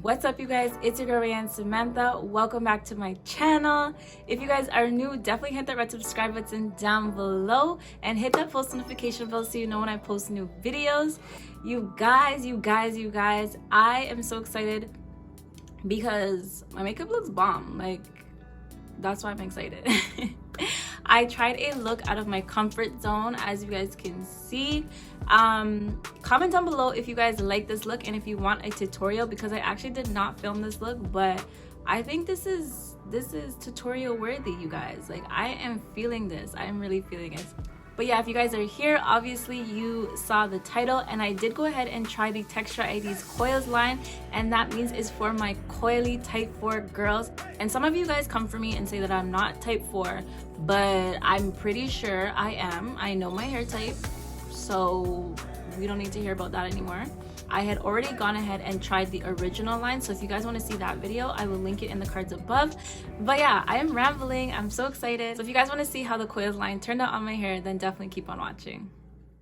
What's up, you guys? It's your girl Samantha. Welcome back to my channel. If you guys are new, definitely hit that red subscribe button down below and hit that post notification bell so you know when I post new videos. You guys, I am so excited because my makeup looks bomb. Like, that's why I'm excited. I tried a look out of my comfort zone, as you guys can see. Comment down below if you guys like this look and if you want a tutorial, because I actually did not film this look, but I think this is tutorial worthy, you guys. Like, I am feeling this. I am really feeling it. But yeah, if you guys are here, obviously you saw the title, and I did go ahead and try the Texture ID's Coils line, and that means it's for my coily type 4 girls. And some of you guys come for me and say that I'm not type 4, but I'm pretty sure I am. I know my hair type, so we don't need to hear about that anymore. I had already gone ahead and tried the original line, so if you guys want to see that video, I will link it in the cards above. But yeah, I am rambling. I'm so excited. So if you guys want to see how the Coils line turned out on my hair, then definitely keep on watching.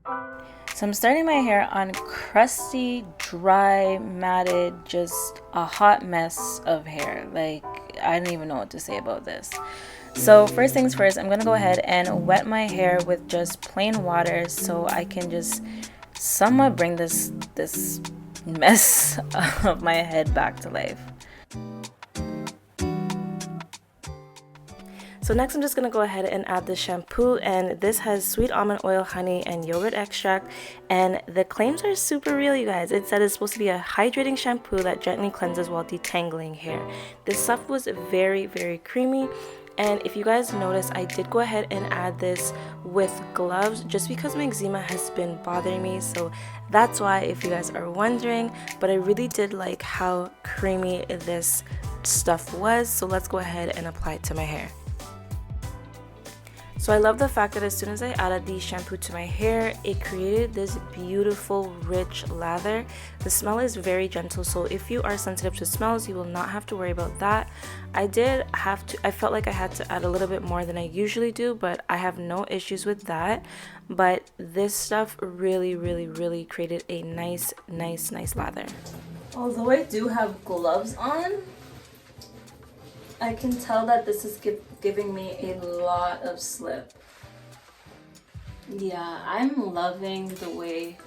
So I'm starting my hair on crusty, dry, matted, just a hot mess of hair. Like, I don't even know what to say about this. So first things first, I'm gonna go ahead and wet my hair with just plain water so I can just somewhat bring this mess of my head back to life. So next I'm just going to go ahead and add the shampoo, and this has sweet almond oil, honey, and yogurt extract, and the claims are super real, you guys. It said it's supposed to be a hydrating shampoo that gently cleanses while detangling hair. This stuff was very, very creamy. And if you guys notice, I did go ahead and add this with gloves just because my eczema has been bothering me. So that's why, if you guys are wondering, but I really did like how creamy this stuff was. So let's go ahead and apply it to my hair. So I love the fact that as soon as I added the shampoo to my hair, it created this beautiful, rich lather. The smell is very gentle, so if you are sensitive to smells, you will not have to worry about that. I felt like I had to add a little bit more than I usually do, but I have no issues with that. But this stuff really created a nice lather. Although I do have gloves on, I can tell that this is giving me a lot of slip. Yeah, I'm loving the way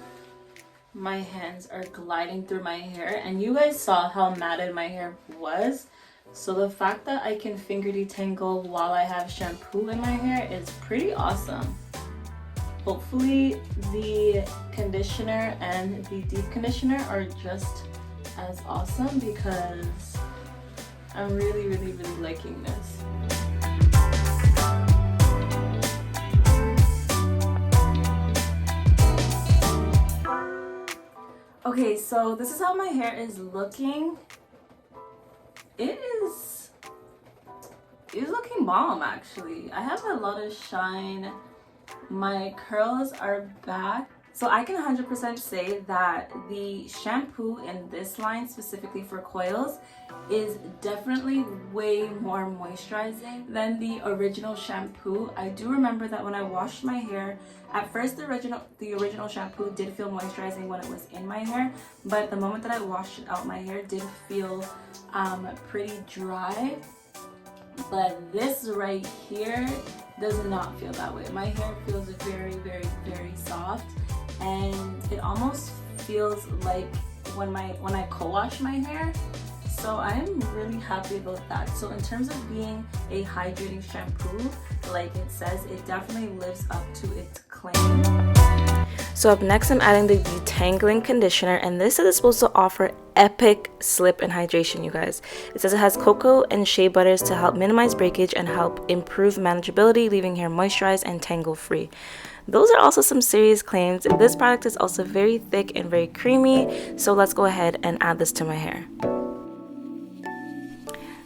my hands are gliding through my hair, and you guys saw how matted my hair was. So the fact that I can finger detangle while I have shampoo in my hair is pretty awesome. Hopefully the conditioner and the deep conditioner are just as awesome, because I'm really liking this. Okay, so this is how my hair is looking. It is looking bomb, actually. I have a lot of shine. My curls are back. So I can 100% say that the shampoo in this line, specifically for Coils, is definitely way more moisturizing than the original shampoo. I do remember that when I washed my hair, at first the original shampoo did feel moisturizing when it was in my hair, but the moment that I washed it out, my hair did feel pretty dry. But this right here does not feel that way. My hair feels very soft, and it almost feels like when I co-wash my hair. So I'm really happy about that. So in terms of being a hydrating shampoo, like it says, it definitely lives up to its claim. So up next, I'm adding the Detangling Conditioner, and this is supposed to offer epic slip and hydration, you guys. It says it has cocoa and shea butters to help minimize breakage and help improve manageability, leaving hair moisturized and tangle free. Those are also some serious claims. This product is also very thick and very creamy, so let's go ahead and add this to my hair.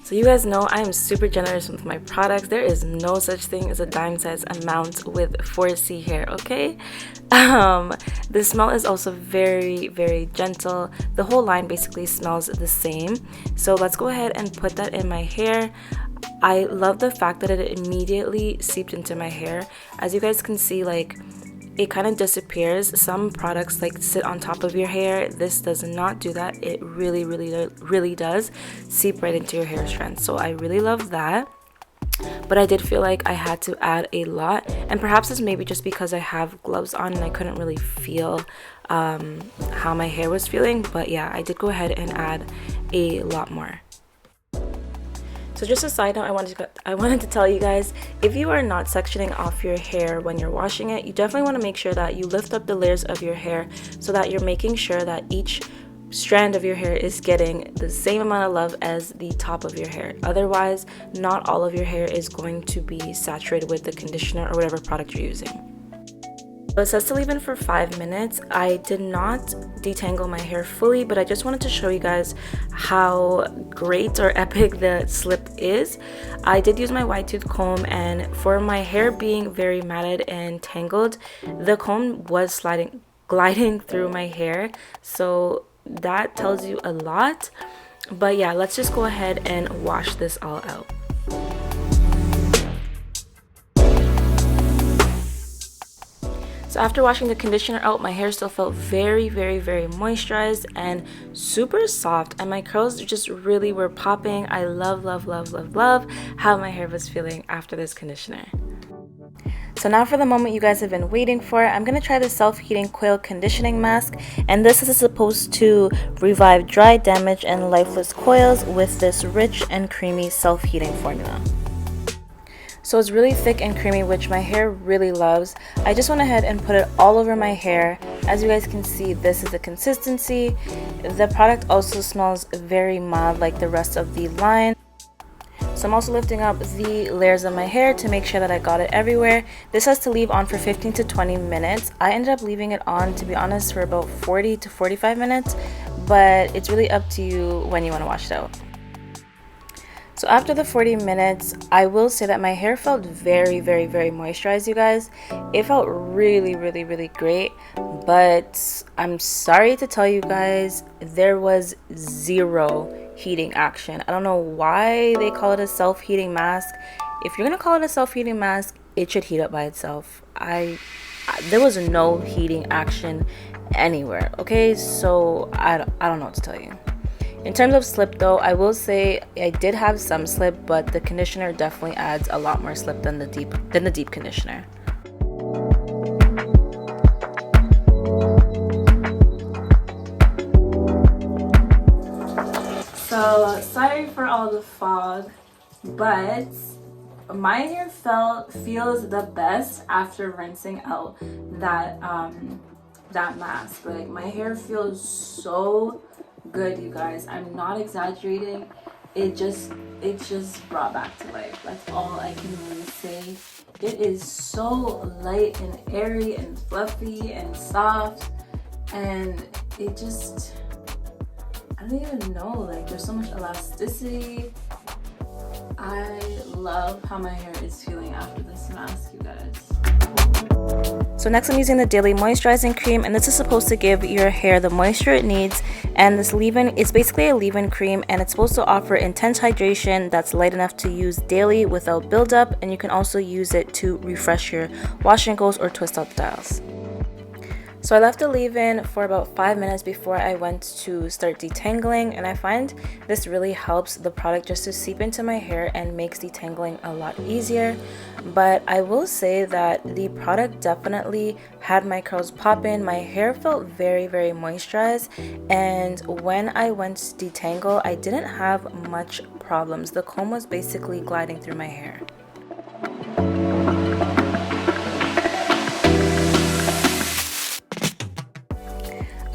So you guys know I am super generous with my products. There is no such thing as a dime size amount with 4C hair, okay? The smell is also very gentle. The whole line basically smells the same. So let's go ahead and put that in my hair. I love the fact that it immediately seeped into my hair. As you guys can see, like, it kind of disappears. Some products like sit on top of your hair. This does not do that. It really does seep right into your hair strands. So I really love that. But I did feel like I had to add a lot, and perhaps it's maybe just because I have gloves on and I couldn't really feel how my hair was feeling. But yeah, I did go ahead and add a lot more. So just a side note, I wanted to tell you guys, if you are not sectioning off your hair when you're washing it, you definitely want to make sure that you lift up the layers of your hair so that you're making sure that each strand of your hair is getting the same amount of love as the top of your hair. Otherwise, not all of your hair is going to be saturated with the conditioner or whatever product you're using. So it says to leave in for 5 minutes. I did not detangle my hair fully, but I just wanted to show you guys how great or epic the slip is. I did use my wide tooth comb, and for my hair being very matted and tangled, the comb was gliding through my hair. So that tells you a lot. But yeah, let's just go ahead and wash this all out. So after washing the conditioner out, my hair still felt very moisturized and super soft, and my curls just really were popping. I love how my hair was feeling after this conditioner. So now for the moment you guys have been waiting for. I'm going to try the self-heating Quail conditioning mask, and this is supposed to revive dry, damaged, and lifeless coils with this rich and creamy self-heating formula. So it's really thick and creamy, which my hair really loves. I just went ahead and put it all over my hair. As you guys can see, this is the consistency. The product also smells very mild like the rest of the line. So I'm also lifting up the layers of my hair to make sure that I got it everywhere. This has to leave on for 15 to 20 minutes. I ended up leaving it on, to be honest, for about 40 to 45 minutes, but it's really up to you when you want to wash it out. So after the 40 minutes, I will say that my hair felt very moisturized, you guys. It felt really great, but I'm sorry to tell you guys, there was zero heating action. I don't know why they call it a self-heating mask. If you're gonna call it a self-heating mask, it should heat up by itself. There was no heating action anywhere. Okay, so I don't know what to tell you. In terms of slip though, I will say I did have some slip, but the conditioner definitely adds a lot more slip than the deep conditioner. So sorry for all the fog, but my hair feels the best after rinsing out that mask. Like, my hair feels so good, you guys. I'm not exaggerating. It just brought back to life. That's all I can really say. It is so light and airy and fluffy and soft, and it just, I don't even know, like, there's so much elasticity. I love how my hair is feeling after this mask, you guys. So next I'm using the Daily Moisturizing Cream, and this is supposed to give your hair the moisture it needs. And this leave-in, it's basically a leave-in cream, and it's supposed to offer intense hydration that's light enough to use daily without buildup, and you can also use it to refresh your wash and goes or twist out styles. So I left the leave-in for about 5 minutes before I went to start detangling, and I find this really helps the product just to seep into my hair and makes detangling a lot easier. But I will say that the product definitely had my curls pop in. My hair felt very moisturized, and when I went to detangle, I didn't have much problems. The comb was basically gliding through my hair.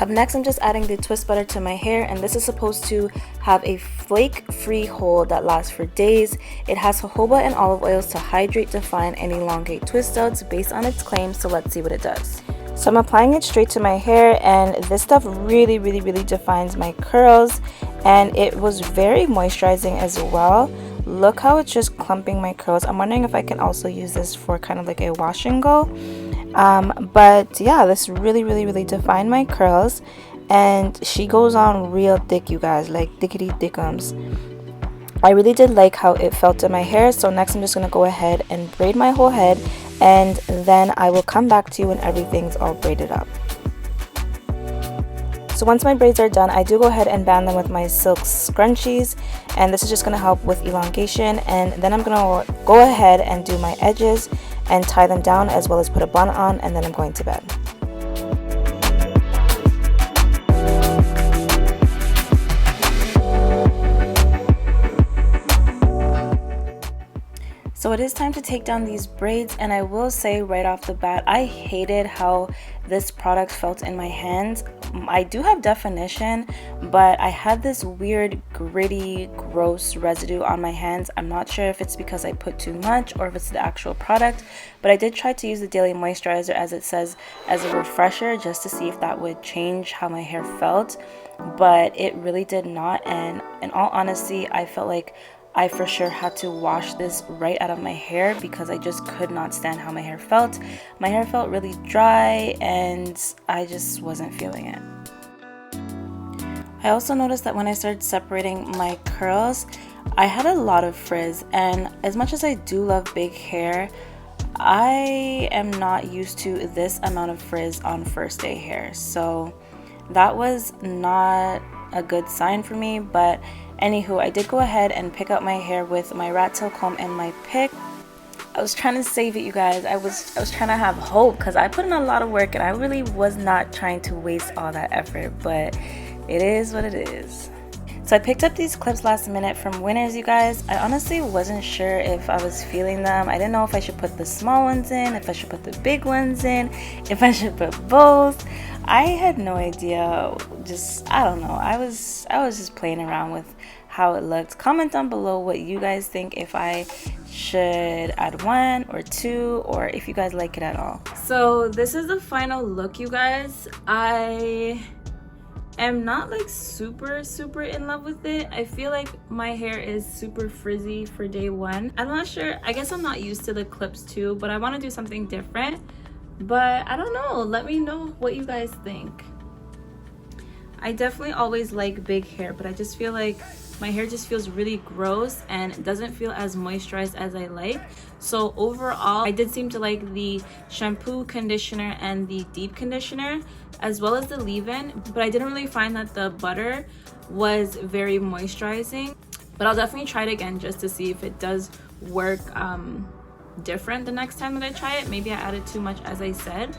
Up next, I'm just adding the twist butter to my hair, and this is supposed to have a flake-free hold that lasts for days. It has jojoba and olive oils to hydrate, define, and elongate twist outs based on its claims, so let's see what it does. So I'm applying it straight to my hair, and this stuff really defines my curls, and it was very moisturizing as well. Look how it's just clumping my curls. I'm wondering if I can also use this for kind of like a wash and go. But yeah, this really defined my curls, and she goes on real thick, you guys, like thickety thickums. I really did like how it felt in my hair, so next I'm just going to go ahead and braid my whole head, and then I will come back to you when everything's all braided up. So once my braids are done, I do go ahead and band them with my silk scrunchies, and this is just going to help with elongation. And then I'm going to go ahead and do my edges and tie them down, as well as put a bun on, and then I'm going to bed. So it is time to take down these braids, and I will say right off the bat, I hated how this product felt in my hands. I do have definition, but I had this weird gritty gross residue on my hands. I'm not sure if it's because I put too much or if it's the actual product, but I did try to use the daily moisturizer, as it says, as a refresher, just to see if that would change how my hair felt, but it really did not. And in all honesty, I felt like I for sure had to wash this right out of my hair because I just could not stand how my hair felt. My hair felt really dry and I just wasn't feeling it. I also noticed that when I started separating my curls, I had a lot of frizz, and as much as I do love big hair, I am not used to this amount of frizz on first day hair. So that was not a good sign for me, but anywho, I did go ahead and pick up my hair with my rat tail comb and my pick. I was trying to save it, you guys. I was trying to have hope because I put in a lot of work and I really was not trying to waste all that effort, but it is what it is. So I picked up these clips last minute from Winners, you guys. I honestly wasn't sure if I was feeling them. I didn't know if I should put the small ones in, if I should put the big ones in, if I should put both. I had no idea. I don't know. I was just playing around with how it looked. Comment down below what you guys think, if I should add 1 or 2, or if you guys like it at all. So this is the final look, you guys. I am not like super in love with it. I feel like my hair is super frizzy for day 1. I'm not sure. I guess I'm not used to the clips too, but I want to do something different. But I don't know. Let me know what you guys think. I definitely always like big hair, but I just feel like my hair just feels really gross and doesn't feel as moisturized as I like. So overall, I did seem to like the shampoo, conditioner, and the deep conditioner, as well as the leave-in, but I didn't really find that the butter was very moisturizing. But I'll definitely try it again just to see if it does work different the next time that I try it. Maybe I added too much, as I said.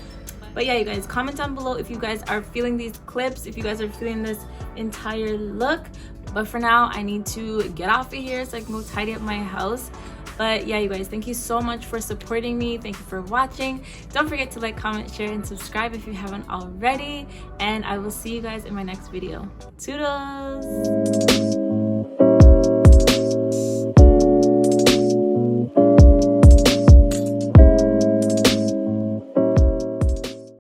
But yeah, you guys, comment down below if you guys are feeling these clips, if you guys are feeling this entire look. But for now, I need to get off of here so I can go tidy up my house. But yeah, you guys, thank you so much for supporting me. Thank you for watching. Don't forget to like, comment, share, and subscribe if you haven't already. And I will see you guys in my next video. Toodles!